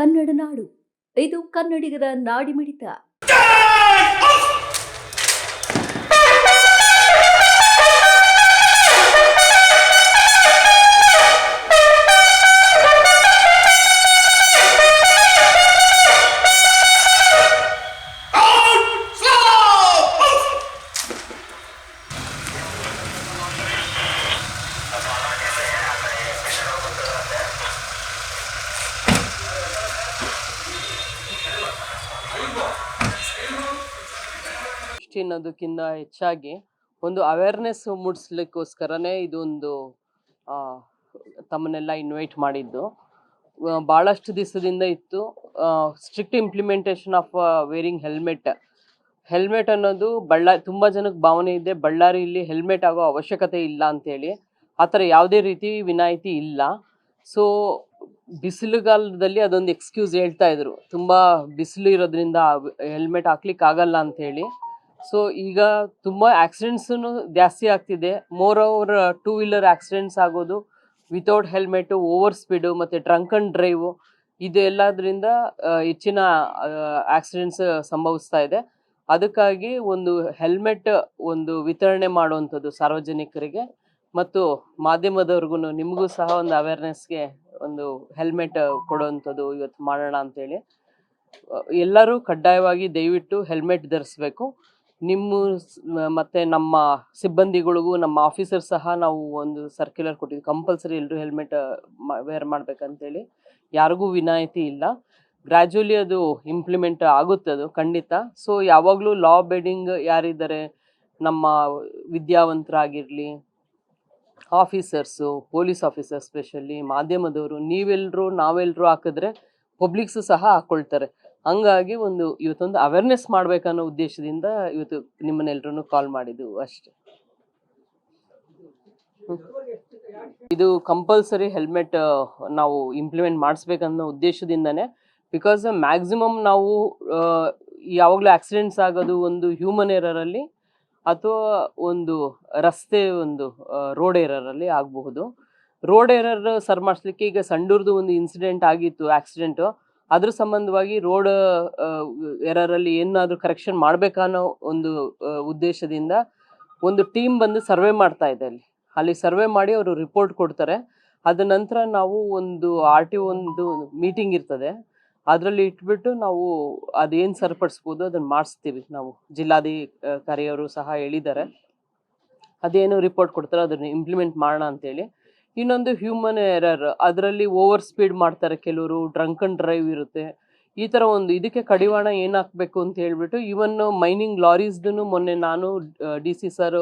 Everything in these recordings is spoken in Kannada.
ಕನ್ನಡ ನಾಡು. ಇದು ಕನ್ನಡಿಗರ ನಾಡಿಮಿಡಿತ. ಅನ್ನೋದಕ್ಕಿಂತ ಹೆಚ್ಚಾಗಿ ಒಂದು ಅವೇರ್ನೆಸ್ ಮೂಡಿಸ್ಲಿಕ್ಕೋಸ್ಕರನೇ ಇದೊಂದು ತಮ್ಮನ್ನೆಲ್ಲ ಇನ್ವೈಟ್ ಮಾಡಿದ್ದು. ಭಾಳಷ್ಟು ದಿವಸದಿಂದ ಇತ್ತು strict implementation of varying helmet ಅನ್ನೋದು ತುಂಬ ಜನಕ್ಕೆ ಭಾವನೆ ಇದೆ ಬಳ್ಳಾರಿಯಲ್ಲಿ ಹೆಲ್ಮೆಟ್ ಆಗೋ ಅವಶ್ಯಕತೆ ಇಲ್ಲ ಅಂತೇಳಿ. ಆ ಥರ ಯಾವುದೇ ರೀತಿ ವಿನಾಯಿತಿ ಇಲ್ಲ. ಸೊ ಬಿಸಿಲುಗಾಲದಲ್ಲಿ ಅದೊಂದು ಎಕ್ಸ್ಕ್ಯೂಸ್ ಹೇಳ್ತಾ ಇದ್ರು, ತುಂಬ ಬಿಸಿಲು ಇರೋದ್ರಿಂದ ಹೆಲ್ಮೆಟ್ ಹಾಕ್ಲಿಕ್ಕೆ ಆಗಲ್ಲ ಅಂಥೇಳಿ. ಸೊ ಈಗ ತುಂಬ ಆಕ್ಸಿಡೆಂಟ್ಸೂ ಜಾಸ್ತಿ ಆಗ್ತಿದೆ. ಮೋರ್ ಓವರ್ 2 ವೀಲರ್ ಆಕ್ಸಿಡೆಂಟ್ಸ್ ಆಗೋದು ವಿತೌಟ್ ಹೆಲ್ಮೆಟು, ಓವರ್ ಸ್ಪೀಡು ಮತ್ತು ಡ್ರಂಕ್ ಅಂಡ್ ಡ್ರೈವು, ಇದೆಲ್ಲದರಿಂದ ಹೆಚ್ಚಿನ ಆಕ್ಸಿಡೆಂಟ್ಸ್ ಸಂಭವಿಸ್ತಾ ಇದೆ. ಅದಕ್ಕಾಗಿ ಒಂದು ಹೆಲ್ಮೆಟ್ ಒಂದು ವಿತರಣೆ ಮಾಡುವಂಥದ್ದು ಸಾರ್ವಜನಿಕರಿಗೆ ಮತ್ತು ಮಾಧ್ಯಮದವ್ರಿಗೂ, ನಿಮಗೂ ಸಹ ಒಂದು ಅವೇರ್ನೆಸ್ಗೆ ಒಂದು ಹೆಲ್ಮೆಟ್ ಕೊಡುವಂಥದ್ದು ಇವತ್ತು ಮಾಡೋಣ ಅಂತೇಳಿ. ಎಲ್ಲರೂ ಕಡ್ಡಾಯವಾಗಿ ದಯವಿಟ್ಟು ಹೆಲ್ಮೆಟ್ ಧರಿಸ್ಬೇಕು. ಮತ್ತು ನಮ್ಮ ಸಿಬ್ಬಂದಿಗಳಿಗೂ, ನಮ್ಮ ಆಫೀಸರ್ ಸಹ ನಾವು ಒಂದು ಸರ್ಕ್ಯುಲರ್ ಕೊಟ್ಟಿದ್ವಿ, ಕಂಪಲ್ಸರಿ ಎಲ್ಲರೂ ಹೆಲ್ಮೆಟ್ ವೇರ್ ಮಾಡ್ಬೇಕಂತೇಳಿ. ಯಾರಿಗೂ ವಿನಾಯಿತಿ ಇಲ್ಲ. ಗ್ರ್ಯಾಜುವಲಿ ಅದು ಇಂಪ್ಲಿಮೆಂಟ್ ಆಗುತ್ತೆ, ಅದು ಖಂಡಿತ. ಸೊ ಯಾವಾಗಲೂ ಲಾ ಅಬೇಡಿಂಗ್ ಯಾರಿದ್ದಾರೆ, ನಮ್ಮ ವಿದ್ಯಾವಂತರಾಗಿರಲಿ, ಆಫೀಸರ್ಸು, ಪೊಲೀಸ್ ಆಫೀಸರ್, ಸ್ಪೆಷಲಿ ಮಾಧ್ಯಮದವರು, ನಾವೆಲ್ಲರೂ ಹಾಕಿದ್ರೆ ಪಬ್ಲಿಕ್ಸು ಸಹ ಹಾಕ್ಕೊಳ್ತಾರೆ. ಹಂಗಾಗಿ ಇವತ್ತೊಂದು ಅವೇರ್ನೆಸ್ ಮಾಡ್ಬೇಕನ್ನೋ ಉದ್ದೇಶದಿಂದ ಇವತ್ತು ನಿಮ್ಮನ್ನೆಲ್ಲರೂ ಕಾಲ್ ಮಾಡಿದ್ದು ಅಷ್ಟೇ. ಇದು ಕಂಪಲ್ಸರಿ ಹೆಲ್ಮೆಟ್ ನಾವು ಇಂಪ್ಲಿಮೆಂಟ್ ಮಾಡಿಸ್ಬೇಕನ್ನೋ ಉದ್ದೇಶದಿಂದನೇ. ಬಿಕಾಸ್ ಮ್ಯಾಕ್ಸಿಮಮ್ ನಾವು ಯಾವಾಗಲೂ ಆಕ್ಸಿಡೆಂಟ್ಸ್ ಆಗೋದು ಒಂದು ಹ್ಯೂಮನ್ ಎರರಲ್ಲಿ ಅಥವಾ ಒಂದು ರೋಡ್ ಎರರಲ್ಲಿ ಆಗಬಹುದು. ರೋಡ್ ಎರರ್ ಸರ್ ಮಾಡಿಸ್ಲಿಕ್ಕೆ ಈಗ ಸಂಡೂರ್ದು ಒಂದು ಇನ್ಸಿಡೆಂಟ್ ಆಗಿತ್ತು, ಆಕ್ಸಿಡೆಂಟು. ಅದ್ರ ಸಂಬಂಧವಾಗಿ ರೋಡ್ ಎರರಲ್ಲಿ ಏನಾದರೂ ಕರೆಕ್ಷನ್ ಮಾಡಬೇಕನ್ನೋ ಒಂದು ಉದ್ದೇಶದಿಂದ ಒಂದು ಟೀಮ್ ಬಂದು ಸರ್ವೆ ಮಾಡ್ತಾ ಇದೆ. ಅಲ್ಲಿ ಸರ್ವೆ ಮಾಡಿ ಅವರು ರಿಪೋರ್ಟ್ ಕೊಡ್ತಾರೆ. ಅದ ನಂತರ ನಾವು ಒಂದು RTO ಒಂದು ಮೀಟಿಂಗ್ ಇರ್ತದೆ, ಅದರಲ್ಲಿ ಇಟ್ಬಿಟ್ಟು ನಾವು ಅದೇನು ಸರಿಪಡಿಸ್ಬೋದು ಅದನ್ನು ಮಾಡಿಸ್ತೀವಿ. ನಾವು ಜಿಲ್ಲಾಧಿಕಾರಿಯವರು ಸಹ ಹೇಳಿದ್ದಾರೆ, ಅದೇನು ರಿಪೋರ್ಟ್ ಕೊಡ್ತಾರೆ ಅದನ್ನು ಇಂಪ್ಲಿಮೆಂಟ್ ಮಾಡೋಣ ಅಂತೇಳಿ. ಇನ್ನೊಂದು ಹ್ಯೂಮನ್ ಎರರ್, ಅದರಲ್ಲಿ ಓವರ್ ಸ್ಪೀಡ್ ಮಾಡ್ತಾರೆ ಕೆಲವರು, ಡ್ರಂಕ್ ಅಂಡ್ ಡ್ರೈವ್ ಇರುತ್ತೆ. ಈ ಥರ ಇದಕ್ಕೆ ಕಡಿವಾಣ ಏನು ಹಾಕಬೇಕು ಅಂತ ಹೇಳ್ಬಿಟ್ಟು ಇವನ್ ಮೈನಿಂಗ್ ಲಾರೀಸ್ದು ಮೊನ್ನೆ ನಾನು DC ಸರ್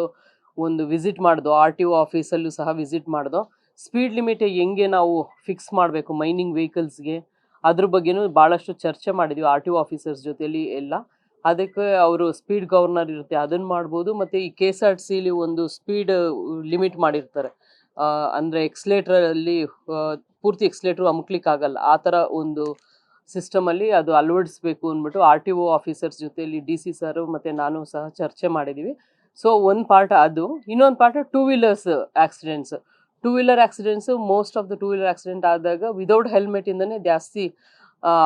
ಒಂದು ವಿಸಿಟ್ ಮಾಡ್ದೋ, RTO ಆಫೀಸಲ್ಲೂ ಸಹ ವಿಸಿಟ್ ಮಾಡ್ದೋ. ಸ್ಪೀಡ್ ಲಿಮಿಟ್ ಹೆಂಗೆ ನಾವು ಫಿಕ್ಸ್ ಮಾಡಬೇಕು ಮೈನಿಂಗ್ ವೆಹಿಕಲ್ಸ್ಗೆ, ಅದ್ರ ಬಗ್ಗೆನೂ ಭಾಳಷ್ಟು ಚರ್ಚೆ ಮಾಡಿದ್ವಿ RTO ಆಫೀಸರ್ಸ್ ಜೊತೆಲಿ ಎಲ್ಲ. ಅದಕ್ಕೆ ಅವರು ಸ್ಪೀಡ್ ಗವರ್ನರ್ ಇರುತ್ತೆ, ಅದನ್ನು ಮಾಡ್ಬೋದು. ಮತ್ತು ಈ KSRTCಲಿ ಒಂದು ಸ್ಪೀಡ್ ಲಿಮಿಟ್ ಮಾಡಿರ್ತಾರೆ, ಅಂದರೆ ಎಕ್ಸ್ಲೇಟ್ರಲ್ಲಿ ಪೂರ್ತಿ ಎಕ್ಸ್ಲೇಟ್ರು ಅಮುಕ್ಲಿಕ್ಕಾಗಲ್ಲ, ಆ ಥರ ಒಂದು ಸಿಸ್ಟಮಲ್ಲಿ ಅದು ಅಳವಡಿಸ್ಬೇಕು ಅಂದ್ಬಿಟ್ಟು RTO ಆಫೀಸರ್ಸ್ ಜೊತೆಯಲ್ಲಿ DC ಸರು ಮತ್ತು ನಾನು ಸಹ ಚರ್ಚೆ ಮಾಡಿದ್ದೀವಿ. ಸೊ ಒಂದು ಪಾರ್ಟ್ ಅದು. ಇನ್ನೊಂದು part two wheeler accidents. Most of the two wheeler accident ಆದಾಗ ವಿದೌಟ್ ಹೆಲ್ಮೆಟಿಂದನೇ ಜಾಸ್ತಿ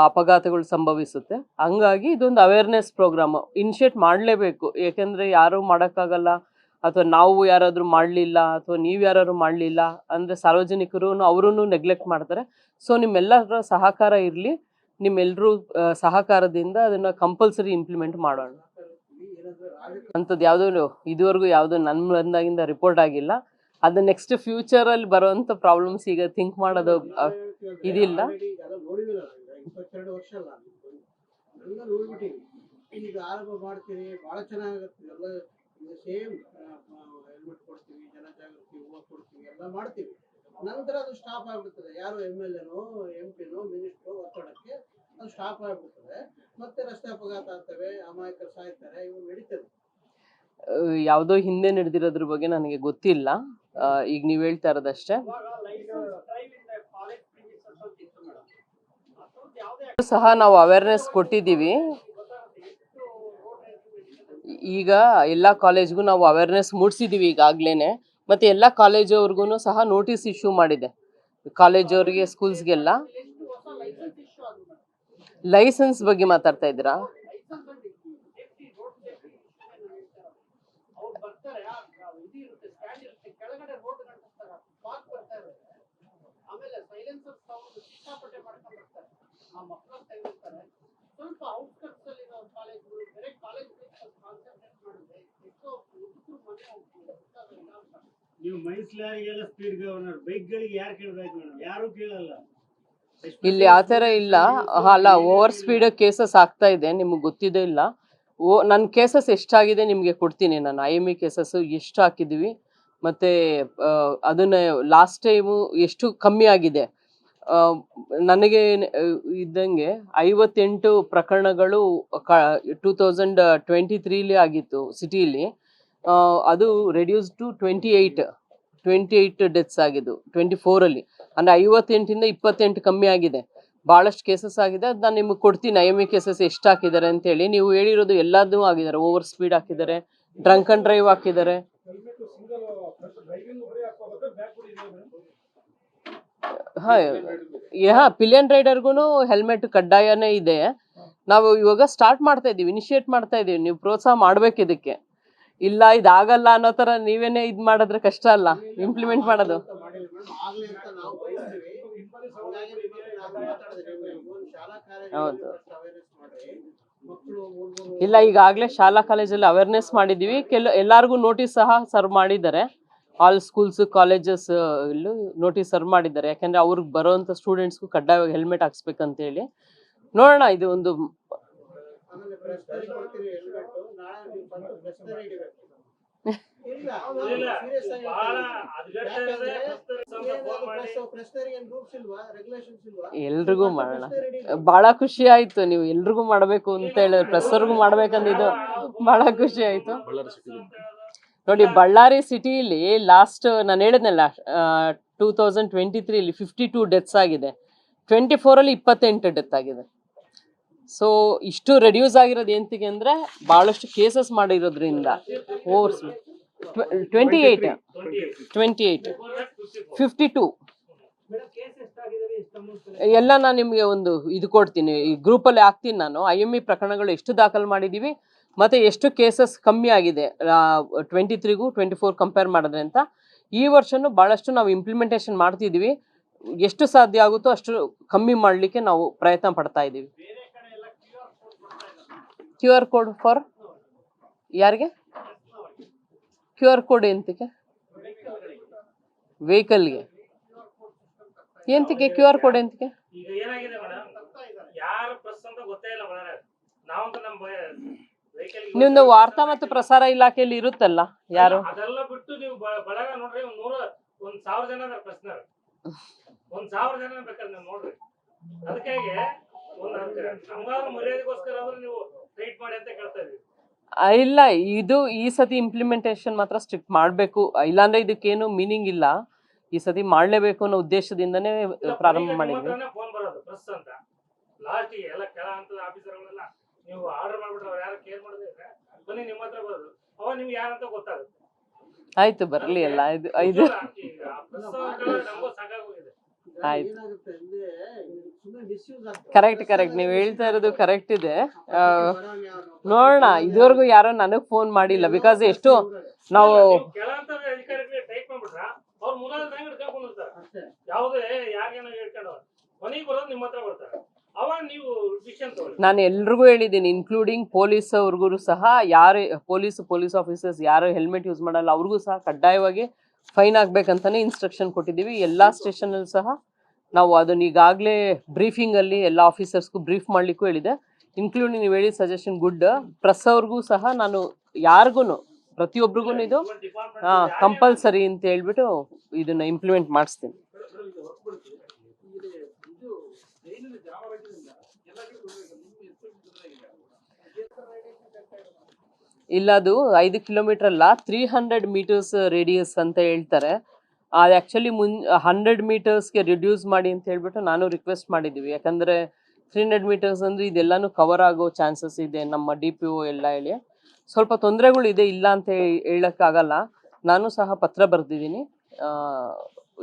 ಅಪಘಾತಗಳು ಸಂಭವಿಸುತ್ತೆ. ಹಂಗಾಗಿ ಇದೊಂದು ಅವೇರ್ನೆಸ್ ಪ್ರೋಗ್ರಾಮು ಇನಿಷಿಯೇಟ್ ಮಾಡಲೇಬೇಕು. ಏಕೆಂದರೆ ಯಾರೂ ಮಾಡೋಕ್ಕಾಗಲ್ಲ, ಅಥವಾ ನಾವು ಯಾರಾದರೂ ಮಾಡಲಿಲ್ಲ, ಅಥವಾ ನೀವು ಯಾರಾದ್ರು ಮಾಡಲಿಲ್ಲ ಅಂದರೆ ಸಾರ್ವಜನಿಕರು ಅವರೂ ನೆಗ್ಲೆಕ್ಟ್ ಮಾಡ್ತಾರೆ. ಸೊ ನಿಮ್ಮೆಲ್ಲರ ಸಹಕಾರ ಇರಲಿ, ನಿಮ್ಮೆಲ್ಲರೂ ಸಹಕಾರದಿಂದ ಅದನ್ನು ಕಂಪಲ್ಸರಿ ಇಂಪ್ಲಿಮೆಂಟ್ ಮಾಡೋಣ. ಅಂಥದ್ದು ಯಾವುದೂ ಇದುವರೆಗೂ ನನ್ನ ಬಂದಾಗಿಂದ ರಿಪೋರ್ಟ್ ಆಗಿಲ್ಲ. ಅದು ನೆಕ್ಸ್ಟ್ ಫ್ಯೂಚರಲ್ಲಿ ಬರೋವಂಥ ಪ್ರಾಬ್ಲಮ್ಸ್ ಈಗ ಥಿಂಕ್ ಮಾಡೋದು ಇದಿಲ್ಲ. ಈಗ ಆರಂಭ ಮಾಡ್ತೀವಿ, ಭಾಳ ಚೆನ್ನಾಗುತ್ತೆ. ಎಲ್ಲ ಸೇಮ್ ಹೆಲ್ಮೆಟ್ ಕೊಡ್ತೀವಿ, ಜನಜಾಗೃತಿ ಹೂವು ಕೊಡ್ತೀವಿ, ಎಲ್ಲ ಮಾಡ್ತೀವಿ. ನಂತರ ಅದು ಸ್ಟಾಪ್ ಆಗಿಬಿಡ್ತದೆ. ಯಾರು MLAನೋ MP ನೋ ಮಿನಿಸ್ಟ್ರೋ ಒತ್ತಡಕ್ಕೆ ಅದು ಸ್ಟಾಪ್ ಆಗಿಬಿಡ್ತದೆ. ಮತ್ತೆ ರಸ್ತೆ ಅಪಘಾತ ಆಗ್ತವೆ, ಅಮಾಯಕರು ಸಾಯ್ತಾರೆ, ಇವು ನಡೀತದೆ. ಯಾವುದೋ ಹಿಂದೆ ನಡೆದಿರೋದ್ರ ಬಗ್ಗೆ ನನಗೆ ಗೊತ್ತಿಲ್ಲ, ಈಗ ನೀವು ಹೇಳ್ತಾ ಇರೋದಷ್ಟೇ. ಸಹ ನಾವು ಅವೇರ್ನೆಸ್ ಕೊಟ್ಟಿದ್ದೀವಿ. ಈಗ ಎಲ್ಲ ಕಾಲೇಜ್ಗೂ ನಾವು ಅವೇರ್ನೆಸ್ ಮೂಡಿಸಿದ್ದೀವಿ ಈಗಾಗಲೇ. ಮತ್ತು ಎಲ್ಲ ಕಾಲೇಜವ್ರಿಗೂ ಸಹ ನೋಟಿಸ್ ಇಶ್ಯೂ ಮಾಡಿದೆ, ಕಾಲೇಜವ್ರಿಗೆ, ಸ್ಕೂಲ್ಸ್ಗೆಲ್ಲ. ಲೈಸೆನ್ಸ್ ಬಗ್ಗೆ ಮಾತಾಡ್ತಾ ಇದ್ದೀರಾ? ಲೈಸೆನ್ಸ್ ಅಂದ್ರೆ ಸೇಫ್ಟಿ ರೋಡ್ ಸೇಫ್ಟಿ ಅವ್ರು ಬರ್ತಾರೆ ಇದು ಇರುತ್ತೆ ಸ್ಟ್ಯಾಂಡ್ ಇರುತ್ತೆ ಕೆಳಗಡೆ ರೋಡ್ ನಡೆಸ್ತಾರೆ ಪಾರ್ಕ್ ಬರ್ತಾ ಇರುತ್ತೆ ಆಮೇಲೆ ಸೈಲೆನ್ಸರ್ ಸೌಂಡ್ ಸಿಕ್ಕಾಪಟ್ಟೆ ಮಾಡ್ಕೊಂಡು ಬರ್ತಾರೆ ಆ ಮಕ್ಕಳು ತೆಗೆದಿರ್ತಾರೆ ಸ್ವಲ್ಪ ಔಟ್ಸ್ಕಟ್ಸ್ ಅಲ್ಲಿ ಇರೋ ಕಾಲೇಜ್ಗಳು ಬೇರೆ ಕಾಲೇಜ್ಗಳು ಕಾನ್ಸಂಟ್ರೇಟ್ ಮಾಡಿದ್ರೆ ಎಷ್ಟೋ ಹುಡುಗರು ಮನೆ ಹೋಗ್ತಾರೆ. ನೀವು ಮೈನ್ಸ್ಲಾರಿಗೆಲ್ಲ ಸ್ಪೀಡ್ ಗವರ್ನರ್ ಬೈಕ್ಗಳಿಗೆ ಯಾರು ಕೇಳಬೇಕು ಮೇಡಮ್? ಯಾರು ಕೇಳಲ್ಲ. ಇಲ್ಲಿ ಆ ಥರ ಇಲ್ಲ. ಅಲ್ಲ, ಓವರ್ ಸ್ಪೀಡ್ ಕೇಸಸ್ ಆಗ್ತಾ ಇದೆ, ನಿಮ್ಗೆ ಗೊತ್ತಿದೆ ಇಲ್ಲ. ನನ್ನ ಕೇಸಸ್ ಎಷ್ಟಾಗಿದೆ ನಿಮಗೆ ಕೊಡ್ತೀನಿ. ನಾನು IME ಕೇಸಸ್ ಎಷ್ಟು ಹಾಕಿದ್ದೀವಿ ಮತ್ತು ಅದನ್ನು ಲಾಸ್ಟ್ ಟೈಮು ಎಷ್ಟು ಕಮ್ಮಿ ಆಗಿದೆ. ನನಗೆ ಇದ್ದಂಗೆ 58 ಪ್ರಕರಣಗಳು 2023 ಆಗಿತ್ತು ಸಿಟಿಲಿ. ಅದು ರೆಡ್ಯೂಸ್ ಟು 28 ಡೆತ್ಸ್ ಆಗಿದ್ದು 24ಅಲ್ಲಿ. ಅಂದರೆ 58ಇಂದ 28 ಕಮ್ಮಿ ಆಗಿದೆ. ಭಾಳಷ್ಟು ಕೇಸಸ್ ಆಗಿದೆ. ಅದು ನಾನು ನಿಮಗೆ ಕೊಡ್ತೀನಿ IME ಕೇಸಸ್ ಎಷ್ಟು ಹಾಕಿದ್ದಾರೆ ಅಂತೇಳಿ. ನೀವು ಹೇಳಿರೋದು ಎಲ್ಲದೂ ಆಗಿದ್ದಾರೆ. ಓವರ್ ಸ್ಪೀಡ್ ಹಾಕಿದ್ದಾರೆ, ಡ್ರಂಕ್ ಆ್ಯಂಡ್ ಡ್ರೈವ್ ಹಾಕಿದ್ದಾರೆ. ಪಿಲಿಯನ್ ರೈಡರ್ಗೂ ಹೆಲ್ಮೆಟ್ ಕಡ್ಡಾಯನೇ ಇದೆ. ನಾವು ಇವಾಗ ಸ್ಟಾರ್ಟ್ ಮಾಡ್ತಾ ಇದ್ದೀವಿ, ಇನಿಷಿಯೇಟ್ ಮಾಡ್ತಾ ಇದ್ದೀವಿ. ನೀವು ಪ್ರೋತ್ಸಾಹ ಮಾಡ್ಬೇಕು ಇದಕ್ಕೆ. ಇಲ್ಲ ಇದಾಗಲ್ಲ ಅನ್ನೋ ಥರ ನೀವೇನೇ ಇದು ಮಾಡಿದ್ರೆ ಕಷ್ಟ ಅಲ್ಲ ಇಂಪ್ಲಿಮೆಂಟ್ ಮಾಡೋದು. ಹೌದು, ಇಲ್ಲ ಈಗಾಗಲೇ ಶಾಲಾ ಕಾಲೇಜಲ್ಲಿ ಅವೇರ್ನೆಸ್ ಮಾಡಿದ್ದೀವಿ. ಎಲ್ಲರಿಗೂ ನೋಟಿಸ್ ಸಹ ಸರ್ವ್ ಮಾಡಿದ್ದಾರೆ. ಆಲ್ ಸ್ಕೂಲ್ಸ್ ಕಾಲೇಜಸ್ ಇಲ್ಲೂ ನೋಟಿಸ್ ಸರ್ವ್ ಮಾಡಿದ್ದಾರೆ. ಯಾಕೆಂದರೆ ಅವ್ರಿಗೆ ಬರೋವಂಥ ಸ್ಟೂಡೆಂಟ್ಸ್ಗೂ ಕಡ್ಡಾಯವಾಗಿ ಹೆಲ್ಮೆಟ್ ಹಾಕ್ಸ್ಬೇಕಂತೇಳಿ. ನೋಡೋಣ, ಇದು ಒಂದು ಎಲ್ರಿಗೂ ಮಾಡೋಣ. ಬಹಳ ಖುಷಿ ಆಯ್ತು ನೀವು ಎಲ್ರಿಗೂ ಮಾಡಬೇಕು ಅಂತ ಹೇಳಿದ್ರೆ, ಪ್ರೆಸ್ಸರ್ಗೂ ಮಾಡ್ಬೇಕಂದಿದ್ದು ಬಹಳ ಖುಷಿ ಆಯ್ತು. ನೋಡಿ, ಬಳ್ಳಾರಿ ಸಿಟಿಲಿ ಲಾಸ್ಟ್ ನಾನು ಹೇಳಿದ್ನಲ್ಲ 2023 52 ಡೆತ್ಸ್ ಆಗಿದೆ. 24ಅಲ್ಲಿ 28 ಡೆತ್ ಆಗಿದೆ. ಸೊ ಇಷ್ಟು ರೆಡ್ಯೂಸ್ ಆಗಿರೋದು ಎಂತಿಗೆ ಅಂದರೆ ಭಾಳಷ್ಟು ಕೇಸಸ್ ಮಾಡಿರೋದ್ರಿಂದ. ಓವರ್ 28 52 ಎಲ್ಲ ನಾನು ನಿಮಗೆ ಒಂದು ಇದು ಕೊಡ್ತೀನಿ, ಈ ಗ್ರೂಪಲ್ಲಿ ಹಾಕ್ತೀನಿ ನಾನು. IME ಪ್ರಕರಣಗಳು ಎಷ್ಟು ದಾಖಲು ಮಾಡಿದ್ದೀವಿ ಮತ್ತು ಎಷ್ಟು ಕೇಸಸ್ ಕಮ್ಮಿ ಆಗಿದೆ 23ಗೂ 24 ಕಂಪೇರ್ ಮಾಡಿದ್ರೆ ಅಂತ. ಈ ವರ್ಷನೂ ಭಾಳಷ್ಟು ನಾವು ಇಂಪ್ಲಿಮೆಂಟೇಷನ್ ಮಾಡ್ತಿದ್ದೀವಿ. ಎಷ್ಟು ಸಾಧ್ಯ ಆಗುತ್ತೋ ಅಷ್ಟು ಕಮ್ಮಿ ಮಾಡಲಿಕ್ಕೆ ನಾವು ಪ್ರಯತ್ನ ಪಡ್ತಾ ಇದ್ದೀವಿ. QR ಕೋಡ್ ಫಾರ್ ಯಾರಿಗೆ? QR ಕೋಡ್ ಎಂತಕ್ಕೆ? ವೆಹಿಕಲ್ಗೆ ಎಂತಕ್ಕೆ QR ಕೋಡ್ ಎಂತಕ್ಕೆ? ಈಗ ಏನಾಗಿದೆ ಮೇಡಮ್, ಯಾರು ಪ್ರೆಸ್ ಅಂತ ಗೊತ್ತೇ ಇಲ್ಲ ಬಳ್ಳಾರಿ. ನಾವಂತೂ ನಮ್ಮ ವೆಹಿಕಲ್ ನಿಮ್ದು ವಾರ್ತಾ ಮತ್ತು ಪ್ರಸಾರ ಇಲಾಖೆಯಲ್ಲಿ ಇರುತ್ತಲ್ಲ ಯಾರು? ಅದೆಲ್ಲ ಬಿಟ್ಟು ನೀವು ಬಳಗ ನೋಡ್ರಿ, 1,000 ಜನ ಅದಾರ ಪ್ರೆಸ್ನರ್. 1,000 ಜನ ಬೇಕಾದ್ರೆ ನೀವು ನೋಡ್ರಿ. ಅದಕ್ಕೆ ಒಂದು ನಮ್ಗಾದ್ರು ಮರ್ಯಾದೆಗೋಸ್ಕರ ಆದ್ರೂ ನೀವು ಟ್ರೀಟ್ ಮಾಡಿ ಅಂತ ಕೇಳ್ತಾ ಇದೀವಿ. ಇಲ್ಲ, ಇದು ಈ ಸತಿ ಇಂಪ್ಲಿಮೆಂಟೇಷನ್ ಮಾತ್ರ ಸ್ಟ್ರಿಕ್ಟ್ ಮಾಡಬೇಕು. ಇಲ್ಲಾಂದ್ರೆ ಇದಕ್ಕೇನು ಮೀನಿಂಗ್ ಇಲ್ಲ. ಈ ಸತಿ ಮಾಡಲೇಬೇಕು ಅನ್ನೋ ಉದ್ದೇಶದಿಂದನೇ ಪ್ರಾರಂಭ ಮಾಡಿದ್ವಿ. ಫೋನ್ ಬರೋದು ಪ್ರೆಸ್ ಅಂತ ಲಾಸ್ಟ್ ಎಲ್ಲ ಕೆಳ ಹಂತದ ಆಫೀಸರ್ಗಳೆಲ್ಲ ನೀವು ಆರ್ಡರ್ ಮಾಡ್ಬಿಟ್ರೆ ಅವ್ರು ಯಾರು ಕೇರ್ ಮಾಡೋದೇ ಇಲ್ಲ, ಬನ್ನಿ ನಿಮ್ಮ ಹತ್ರ ಬರೋದು. ಅವಾಗ ನಿಮ್ಗೆ ಯಾರಂತ ಗೊತ್ತಾಗುತ್ತೆ. ಆಯ್ತು, ಬರಲಿ ಎಲ್ಲ ಇದು ನಮಗೂ ಸಾಕಾಗೋಗಿದೆ. ಆಯ್ತು, ಕರೆಕ್ಟ್ ನೀವು ಹೇಳ್ತಾ ಇರೋದು ಕರೆಕ್ಟ್ ಇದೆ. ನೋಡೋಣ, ಇದುವರೆಗೂ ಯಾರೋ ನನಗೆ ಫೋನ್ ಮಾಡಿಲ್ಲ. ಬಿಕಾಸ್ ಎಷ್ಟು ನಾವು ಕೆಳ ಹಂತದ ಅಧಿಕಾರಿಗಳಿಗೆ ಟೈಪ್ ಮಾಡ್ಬಿಟ್ರ ಅವ್ರು ಮುಲಾಜ್ ಹಿಡ್ಕೊಂಡಿರ್ತಾರೆ. ಯಾವುದೇ ಯಾರಿಗೇನೋ ಹೇಳ್ಕೊಂಡು ಮನೆಗೆ ಬರೋದು ನಿಮ್ಮ ಹತ್ರ ಬರ್ತಾರೆ. ಅವಾಗ ನೀವು ಡಿಸಿಷನ್ ತಗೊಳ್ಳಿ. ನಾನು ಎಲ್ರಿಗೂ ಹೇಳಿದ್ದೀನಿ, ಇನ್ಕ್ಲೂಡಿಂಗ್ ಪೊಲೀಸ್ ಅವ್ರಿಗೂ ಸಹ. ಯಾರು ಪೊಲೀಸ್ ಆಫೀಸರ್ಸ್ ಯಾರು ಹೆಲ್ಮೆಟ್ ಯೂಸ್ ಮಾಡಲ್ಲ ಅವ್ರಿಗೂ ಸಹ ಕಡ್ಡಾಯವಾಗಿ ಫೈನ್ ಆಗ್ಬೇಕಂತಾನೆ ಇನ್ಸ್ಟ್ರಕ್ಷನ್ ಕೊಟ್ಟಿದ್ದೀವಿ. ಎಲ್ಲ ಸ್ಟೇಷನಲ್ಲಿ ಸಹ ನಾವು ಅದನ್ನ ಈಗಾಗಲೇ ಬ್ರೀಫಿಂಗಲ್ಲಿ ಎಲ್ಲ ಆಫೀಸರ್ಸ್ಗೂ ಬ್ರೀಫ್ ಮಾಡಲಿಕ್ಕೂ ಹೇಳಿದೆ. ಇನ್ಕ್ಲೂಡಿಂಗ್ ನೀವು ಹೇಳಿದ ಸಜೆಷನ್ ಗುಡ್. ಪ್ರೆಸ್ ಅವ್ರಿಗೂ ಸಹ ನಾನು ಯಾರಿಗೂ ಪ್ರತಿಯೊಬ್ಬರಿಗೂ ಇದು ಕಂಪಲ್ಸರಿ ಅಂತ ಹೇಳ್ಬಿಟ್ಟು ಇದನ್ನ ಇಂಪ್ಲಿಮೆಂಟ್ ಮಾಡಿಸ್ತೀನಿ. ಇಲ್ಲ, ಅದು 5 ಕಿಲೋಮೀಟರ್ ಅಲ್ಲ, 300 ಮೀಟರ್ಸ್ ರೇಡಿಯಸ್ ಅಂತ ಹೇಳ್ತಾರೆ. ಅದು ಆ್ಯಕ್ಚುಲಿ 100 ಮೀಟರ್ಸ್ಗೆ ರಿಡ್ಯೂಸ್ ಮಾಡಿ ಅಂತ ಹೇಳ್ಬಿಟ್ಟು ನಾನು ರಿಕ್ವೆಸ್ಟ್ ಮಾಡಿದ್ದೀವಿ. ಯಾಕಂದರೆ 300 ಮೀಟರ್ಸ್ ಅಂದರೆ ಇದೆಲ್ಲನೂ ಕವರ್ ಆಗೋ ಚಾನ್ಸಸ್ ಇದೆ. ನಮ್ಮ DPO ಎಲ್ಲ ಹೇಳಿ ಸ್ವಲ್ಪ ತೊಂದರೆಗಳಿದೆ, ಇಲ್ಲ ಅಂತ ಹೇಳೋಕ್ಕಾಗಲ್ಲ. ನಾನು ಸಹ ಪತ್ರ ಬರೆದಿದ್ದೀನಿ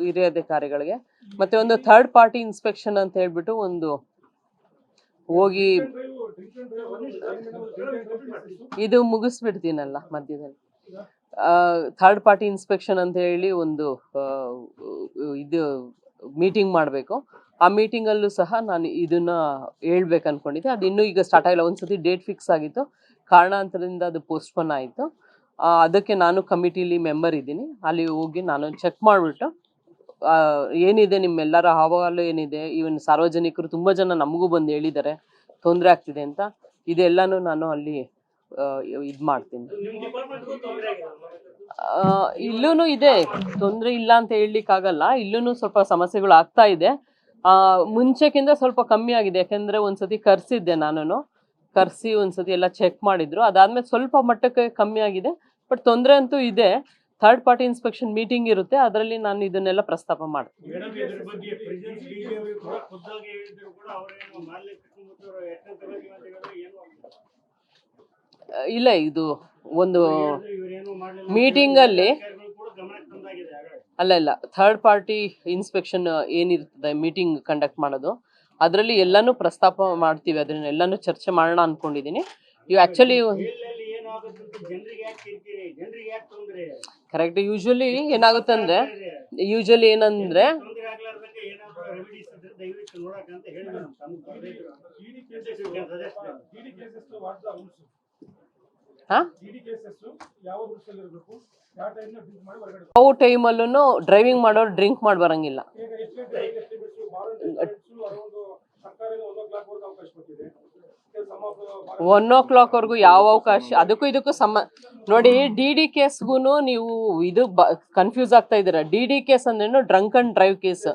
ಹಿರಿಯ ಅಧಿಕಾರಿಗಳಿಗೆ. ಮತ್ತು ಒಂದು ಥರ್ಡ್ ಪಾರ್ಟಿ ಇನ್ಸ್ಪೆಕ್ಷನ್ ಅಂತ ಹೇಳ್ಬಿಟ್ಟು ಒಂದು ಹೋಗಿ ಇದು ಮುಗಿಸ್ಬಿಡ್ತೀನಲ್ಲ ಮಧ್ಯದಲ್ಲಿ. ಥರ್ಡ್ ಪಾರ್ಟಿ ಇನ್ಸ್ಪೆಕ್ಷನ್ ಅಂತ ಹೇಳಿ ಒಂದು ಇದು ಮೀಟಿಂಗ್ ಮಾಡಬೇಕು. ಆ ಮೀಟಿಂಗಲ್ಲೂ ಸಹ ನಾನು ಇದನ್ನ ಹೇಳ್ಬೇಕು ಅನ್ಕೊಂಡಿದ್ದೆ. ಅದು ಇನ್ನೂ ಈಗ ಸ್ಟಾರ್ಟ್ ಆಗಿಲ್ಲ. ಒಂದ್ಸತಿ ಡೇಟ್ ಫಿಕ್ಸ್ ಆಗಿತ್ತು, ಕಾರಣಾಂತರದಿಂದ ಅದು ಪೋಸ್ಟ್ಪೋನ್ ಆಯಿತು. ಅದಕ್ಕೆ ನಾನು ಕಮಿಟಿಲಿ ಮೆಂಬರ್ ಇದ್ದೀನಿ. ಅಲ್ಲಿ ಹೋಗಿ ನಾನು ಚೆಕ್ ಮಾಡಿಬಿಟ್ಟು ಏನಿದೆ ನಿಮ್ಮೆಲ್ಲರ ಅಹವಾಲು ಏನಿದೆ, ಈವನ್ ಸಾರ್ವಜನಿಕರು ತುಂಬ ಜನ ನಮಗೂ ಬಂದು ಹೇಳಿದ್ದಾರೆ ತೊಂದರೆ ಆಗ್ತಿದೆ ಅಂತ. ಇದೆಲ್ಲನೂ ನಾನು ಅಲ್ಲಿ ಇದು ಮಾಡ್ತೀನಿ. ಇಲ್ಲೂ ಇದೆ ತೊಂದರೆ, ಇಲ್ಲ ಅಂತ ಹೇಳಲಿಕ್ಕಾಗಲ್ಲ. ಇಲ್ಲೂ ಸ್ವಲ್ಪ ಸಮಸ್ಯೆಗಳು ಆಗ್ತಾ ಇದೆ. ಮುಂಚೆಕ್ಕಿಂತ ಸ್ವಲ್ಪ ಕಮ್ಮಿ ಆಗಿದೆ. ಯಾಕೆಂದರೆ ಒಂದ್ಸತಿ ಕರೆಸಿದ್ದೆ, ನಾನು ಕರೆಸಿ ಒಂದ್ಸತಿ ಎಲ್ಲ ಚೆಕ್ ಮಾಡಿದ್ರು. ಅದಾದ್ಮೇಲೆ ಸ್ವಲ್ಪ ಮಟ್ಟಕ್ಕೆ ಕಮ್ಮಿ ಆಗಿದೆ. ಬಟ್ ತೊಂದರೆ ಅಂತೂ ಇದೆ. ಥರ್ಡ್ ಪಾರ್ಟಿ ಇನ್ಸ್ಪೆಕ್ಷನ್ ಮೀಟಿಂಗ್ ಇರುತ್ತೆ, ಅದರಲ್ಲಿ ನಾನು ಇದನ್ನೆಲ್ಲ ಪ್ರಸ್ತಾಪ ಮಾಡ್ತೀನಿ. ಇಲ್ಲ, ಇದು ಒಂದು ಮೀಟಿಂಗಲ್ಲಿ ಅಲ್ಲ ಥರ್ಡ್ ಪಾರ್ಟಿ ಇನ್ಸ್ಪೆಕ್ಷನ್ ಏನಿರ್ತದೆ ಮೀಟಿಂಗ್ ಕಂಡಕ್ಟ್ ಮಾಡೋದು, ಅದರಲ್ಲಿ ಎಲ್ಲನೂ ಪ್ರಸ್ತಾಪ ಮಾಡ್ತೀವಿ. ಅದನ್ನೆಲ್ಲನೂ ಚರ್ಚೆ ಮಾಡೋಣ ಅನ್ಕೊಂಡಿದ್ದೀನಿ. ಇವು ಆ್ಯಕ್ಚುಲಿ ಕರೆಕ್ಟ್. ಯೂಶಲಿ ಏನಂದ್ರೆ ಯಾವ ಟೈಮಲ್ಲೂ ಡ್ರೈವಿಂಗ್ ಮಾಡೋರು ಡ್ರಿಂಕ್ ಮಾಡಿ ಬರಂಗಿಲ್ಲ. 1 o'clock ವರ್ಗೂ ಯಾವ ಅವಕಾಶ, ಅದಕ್ಕೂ ಇದಕ್ಕೂ ನೋಡಿ. ಡಿ ಕೇಸ್ಗೂ ನೀವು ಇದು ಕನ್ಫ್ಯೂಸ್ ಆಗ್ತಾ ಇದ್ದೀರಾ. ಡಿ ಕೇಸ್ ಅಂದ್ರೇನು drunk and drive case.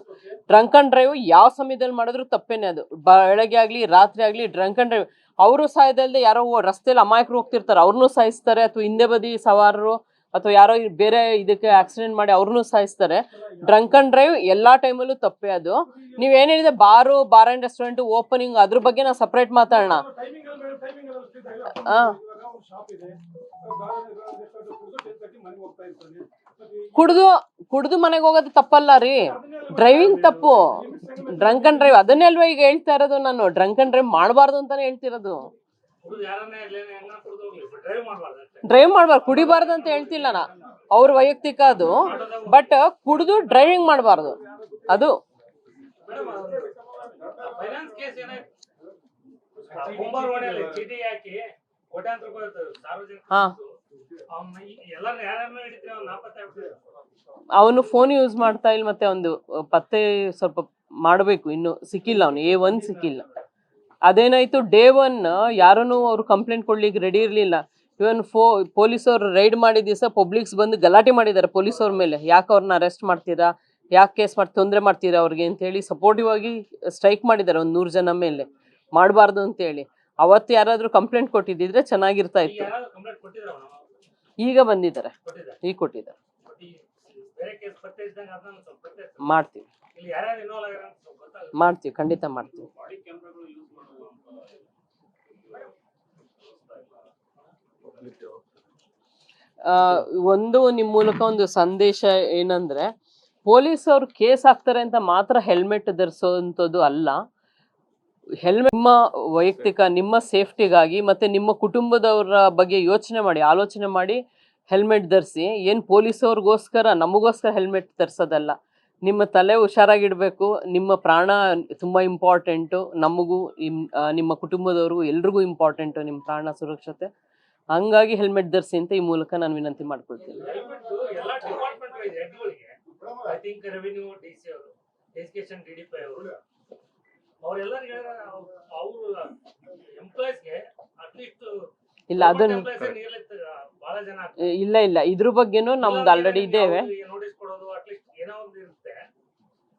Drunk and drive ಯಾವ ಸಮಯದಲ್ಲಿ ಮಾಡಿದ್ರು ತಪ್ಪೇನೆ. ಅದು ಬೆಳಗ್ಗೆ ಆಗ್ಲಿ ರಾತ್ರಿ ಆಗ್ಲಿ ಡ್ರಂಕ್ ಅಂಡ್ ಡ್ರೈವ್. ಅವರು ಸಾಯದಲ್ದೆ ಯಾರೋ ರಸ್ತೆಯಲ್ಲಿ ಅಮಾಯಕರು ಹೋಗ್ತಿರ್ತಾರೆ, ಅವ್ರನ್ನೂ ಸಾಯಿಸ್ತಾರೆ. ಅಥವಾ ಹಿಂದೆ ಬದಿ ಸವಾರರು ಅಥವಾ ಯಾರೋ ಬೇರೆ ಇದಕ್ಕೆ ಆಕ್ಸಿಡೆಂಟ್ ಮಾಡಿ ಅವ್ರನ್ನೂ ಸಾಯಿಸ್ತಾರೆ. ಡ್ರಂಕ್ ಅಂಡ್ ಡ್ರೈವ್ ಎಲ್ಲಾ ಟೈಮಲ್ಲೂ ತಪ್ಪೇ. ಅದು ನೀವೇನಿದೆ ಬಾರ್ ಅಂಡ್ ರೆಸ್ಟೋರೆಂಟ್ ಓಪನಿಂಗ್, ಅದ್ರ ಬಗ್ಗೆ ನಾವು ಸಪ್ರೇಟ್ ಮಾತಾಡೋಣ. ಕುಡ್ದು ಮನೆಗೆ ಹೋಗೋದು ತಪ್ಪಲ್ಲ ರೀ, ಡ್ರೈವಿಂಗ್ ತಪ್ಪು. ಡ್ರಂಕ್ ಅಂಡ್ ಡ್ರೈವ್ ಅದನ್ನೇ ಅಲ್ವಾ ಈಗ ಹೇಳ್ತಾ ಇರೋದು. ನಾನು ಡ್ರಂಕ್ ಅಂಡ್ ಡ್ರೈವ್ ಮಾಡಬಾರ್ದು ಅಂತಾನೆ ಹೇಳ್ತಿರೋದು. ಡ್ರೈವ್ ಮಾಡಬಾರ್ದು, ಕುಡಿಬಾರ್ದು ಅಂತ ಹೇಳ್ತಿಲ್ಲ ನಾ, ಅವ್ರ ವೈಯಕ್ತಿಕ ಅದು. ಬಟ್ ಕುಡಿದು ಡ್ರೈವಿಂಗ್ ಮಾಡಬಾರ್ದು ಅದು. ಅವನು ಫೋನ್ ಯೂಸ್ ಮಾಡ್ತಾ ಇಲ್ಲ, ಮತ್ತೆ ಒಂದು ಪತ್ತೆ ಸ್ವಲ್ಪ ಮಾಡಬೇಕು. ಇನ್ನು ಸಿಕ್ಕಿಲ್ಲ, ಅವನು A1 ಸಿಕ್ಕಿಲ್ಲ. ಅದೇನಾಯ್ತು, ಡೇ 1 ಯಾರನ್ನು ಅವ್ರು ಕಂಪ್ಲೇಂಟ್ ಕೊಡ್ಲಿಕ್ಕೆ ರೆಡಿ ಇರಲಿಲ್ಲ. ಇವನ್ ಪೊಲೀಸವ್ರು ರೈಡ್ ಮಾಡಿದ ದಿವಸ ಪಬ್ಲಿಕ್ಸ್ ಬಂದು ಗಲಾಟೆ ಮಾಡಿದ್ದಾರೆ ಪೊಲೀಸವ್ರ ಮೇಲೆ. ಯಾಕೆ ಅವ್ರನ್ನ ಅರೆಸ್ಟ್ ಮಾಡ್ತೀರಾ, ಯಾಕೆ ಕೇಸ್ ಮಾಡಿ ತೊಂದರೆ ಮಾಡ್ತೀರಾ ಅವ್ರಿಗೆ ಅಂತ ಹೇಳಿ ಸಪೋರ್ಟಿವ್ ಆಗಿ ಸ್ಟ್ರೈಕ್ ಮಾಡಿದ್ದಾರೆ ಒಂದು 100 ಜನ ಮೇಲೆ, ಮಾಡಬಾರ್ದು ಅಂತ ಹೇಳಿ. ಅವತ್ತು ಯಾರಾದ್ರೂ ಕಂಪ್ಲೇಂಟ್ ಕೊಟ್ಟಿದ್ದಿದ್ರೆ ಚೆನ್ನಾಗಿರ್ತಾ ಇತ್ತು. ಈಗ ಬಂದಿದ್ದಾರೆ, ಈಗ ಕೊಟ್ಟಿದ್ದಾರೆ. ಮಾಡ್ತೀವಿ ಖಂಡಿತ ಮಾಡ್ತೀವಿ. ಒಂದು ನಿಮ್ಮ ಮೂಲಕ ಒಂದು ಸಂದೇಶ ಏನಂದ್ರೆ, ಪೊಲೀಸ್ ಅವ್ರು ಕೇಸ್ ಹಾಕ್ತಾರೆ ಅಂತ ಮಾತ್ರ ಹೆಲ್ಮೆಟ್ ಧರಿಸೋಂಥದ್ದು ಅಲ್ಲ. ಹೆಲ್ಮೆಟ್ ನಿಮ್ಮ ವೈಯಕ್ತಿಕ, ನಿಮ್ಮ ಸೇಫ್ಟಿಗಾಗಿ ಮತ್ತೆ ನಿಮ್ಮ ಕುಟುಂಬದವರ ಬಗ್ಗೆ ಆಲೋಚನೆ ಮಾಡಿ ಹೆಲ್ಮೆಟ್ ಧರಿಸಿ. ಏನು ಪೊಲೀಸವ್ರಿಗೋಸ್ಕರ ನಮಗೋಸ್ಕರ ಹೆಲ್ಮೆಟ್ ಧರಿಸೋದಲ್ಲ. ನಿಮ್ಮ ತಲೆ ಹುಷಾರಾಗಿಡಬೇಕು. ನಿಮ್ಮ ಪ್ರಾಣ ತುಂಬ ಇಂಪಾರ್ಟೆಂಟು, ನಮಗೂ ನಿಮ್ಮ ಕುಟುಂಬದವ್ರಿಗೂ ಎಲ್ರಿಗೂ ಇಂಪಾರ್ಟೆಂಟು ನಿಮ್ಮ ಪ್ರಾಣ ಸುರಕ್ಷತೆ. ಹಂಗಾಗಿ ಹೆಲ್ಮೆಟ್ ಧರಿಸಿ ಅಂತ ಈ ಮೂಲಕ ನಾನು ವಿನಂತಿ ಮಾಡ್ಕೊಳ್ತೀನಿ. ಇಲ್ಲ ಅದನ್ನ ಇಲ್ಲ ಇದ್ರ ಬಗ್ಗೆನೂ ನಮ್ದು ಆಲ್ರೆಡಿ ಇದ್ದೇವೆ.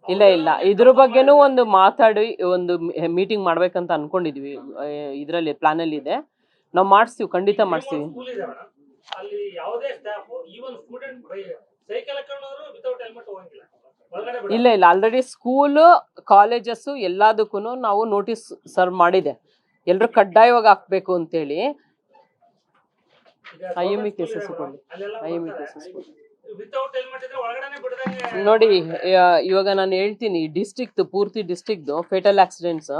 ಇಲ್ಲ ಇದ್ರ ಬಗ್ಗೆನೂ ಒಂದು ಮಾತಾಡಿ ಒಂದು ಮೀಟಿಂಗ್ ಮಾಡ್ಬೇಕಂತ ಅನ್ಕೊಂಡಿದ್ವಿ. ಇದರಲ್ಲಿ ಪ್ಲಾನ್ ಅಲ್ಲಿ ಇದೆ, ನಾವು ಮಾಡಿಸ್ತೀವಿ, ಖಂಡಿತ ಮಾಡಿಸ್ತೀವಿ. ಇಲ್ಲ ಆಲ್ರೆಡಿ ಸ್ಕೂಲ್ ಕಾಲೇಜಸ್ ಎಲ್ಲದಕ್ಕೂ ನಾವು ನೋಟಿಸ್ ಸರ್ವ್ ಮಾಡಿದೆ. ಎಲ್ರು ಕಡ್ಡಾಯವಾಗಿ ಹಾಕ್ಬೇಕು ಅಂತೇಳಿ. IME ಕೇಸಸ್ ನೋಡಿ. ಇವಾಗ ನಾನು ಹೇಳ್ತೀನಿ, ಪೂರ್ತಿ ಡಿಸ್ಟ್ರಿಕ್ಟ್ ಫೇಟಲ್ ಆಕ್ಸಿಡೆಂಟ್ಸ್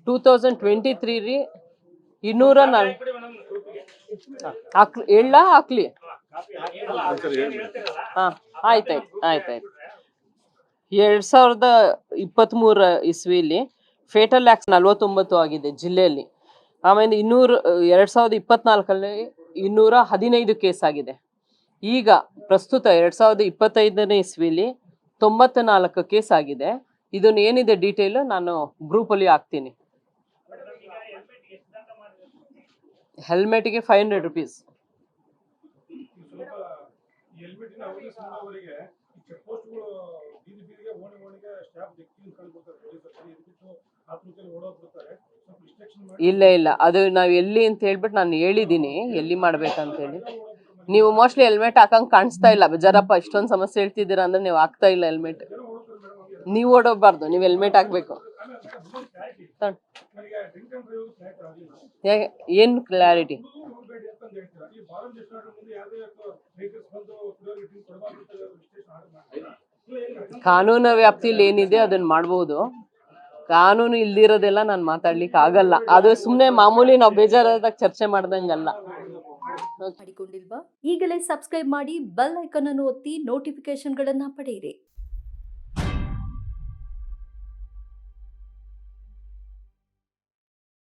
2023 ರೀ 204 ಹಾಕ್ಬಿಡಿ ಮೇಡಮ್ ಗ್ರೂಪಿಗೆ. ಹಾಕ್ಲಿ ಕಾಪಿ ಅಲ್ಲ, ಅದು ಏನ್ ಹೇಳ್ತೀರಲ್ಲ, ಹಾ ಆ ಆಯ್ತಾಯ್ತು ಕಾಪಿ ಆಯ್ತಾಯ್ತು 2023 ಇಸ್ವಿಲಿ ಫೇಟಲ್ ಆಕ್ಸ್ 49 ಆಗಿದೆ ಜಿಲ್ಲೆಯಲ್ಲಿ. ಆಮೇಲೆ 2024 215 ಕೇಸ್ ಆಗಿದೆ. ಈಗ ಪ್ರಸ್ತುತ 2025 ಇಸ್ವಿಲಿ 94 ಕೇಸ್ ಆಗಿದೆ. ಇದನ್ನ ಏನಿದೆ ಡೀಟೇಲ್ ನಾನು ಗ್ರೂಪಲ್ಲಿ ಹಾಕ್ತೀನಿ. ಹೆಲ್ಮೆಟ್ಗೆ 500 rupees. ಹೆಲ್ಮೆಟಿನ ಅವಧಿ ಸಂಬಂಧವರಿಗೆ ಚೆಕ್ ಪೋಸ್ಟ್ಗಳು ಬೀದಿ ಬೀದಿಗೆ ಓಣಿಗೆ ಸ್ಟಾಫ್ ಜಗ್ಗಿ ಕಂಡುಕೊಡ್ತಾರೆ ಪೊಲೀಸರು. ಇದಕ್ಕಿಂತ ಆತ್ಮಹತ್ಯೆಯಲ್ಲಿ ಓಡೋಗ್ಬಿಡ್ತಾರೆ. ಸ್ವಲ್ಪ ರಿಸ್ಟ್ರಿಕ್ಷನ್ ಮಾಡಿ ಇಲ್ಲ ಅದು ನಾವು ಎಲ್ಲಿ ಅಂತ ಹೇಳ್ಬಿಟ್ಟು ನಾನು ಹೇಳಿದ್ದೀನಿ ಎಲ್ಲಿ ಮಾಡ್ಬೇಕಂತ ಹೇಳಿ. ನೀವು ಮೋಸ್ಟ್ಲಿ ಹೆಲ್ಮೆಟ್ ಹಾಕಂಗ್ ಕಾಣಿಸ್ತಾ ಇಲ್ಲ. ಬೇಜಾರಪ್ಪ, ಇಷ್ಟೊಂದು ಸಮಸ್ಯೆ ಹೇಳ್ತಿದ್ದೀರಾ ಅಂದ್ರೆ ನೀವು ಹಾಕ್ತಾ ಇಲ್ಲ ಹೆಲ್ಮೆಟ್. ನೀವು ಓಡೋಗ್ಬಾರ್ದು, ನೀವು ಹೆಲ್ಮೆಟ್ ಹಾಕ್ಬೇಕು. ನನಗೆ ಡ್ರಿಂಕ್ ಅಂಡ್ ಡ್ರೈವ್ ಫ್ಲಾಟ್ ಆಗಲಿಲ್ಲ. ಏನು ಕ್ಲಾರಿಟಿ? ಹೋಗಬೇಡಿ ಅಂತ ಹೇಳ್ತೀರಾ. ಈ ಬಾರಂ ರೆಸ್ಟೋರೆಂಟ್ ಮುಂದೆ ಯಾವುದೇ ವೆಹಿಕಲ್ಸ್ ಬಂದು ಕುಡಿಯೋರಿಗೆ ಡ್ರಿಂಕ್ ಕೊಡಬಾರ್ದು ಅಂತ ರಿಸ್ಟ್ರಿಕ್ಷನ್ ಮಾಡ್ತಾರೆ. ಕಾನೂನು ವ್ಯಾಪ್ತಿಯಲ್ಲಿ ಏನಿದೆ ಅದನ್ನ ಮಾಡ್ಬೋದು. ಕಾನೂನು ಇಲ್ದಿರೋದೆಲ್ಲ ನಾನು ಮಾತಾಡ್ಲಿಕ್ಕೆ ಆಗಲ್ಲ. ಅದು ಸುಮ್ಮನೆ ಮಾಮೂಲಿ ನಾವು ಬೇಜಾರಾದಾಗ ಚರ್ಚೆ ಮಾಡ್ದಂಗಲ್ಲ. ಮಾಡಿಕೊಂಡಿಲ್ವಾ? ಈಗಲೇ ಸಬ್ಸ್ಕ್ರೈಬ್ ಮಾಡಿ ಬೆಲ್ ಐಕಾನ್ ಅನ್ನು ಒತ್ತಿ ನೋಟಿಫಿಕೇಶನ್ಗಳನ್ನ ಪಡೆಯಿರಿ.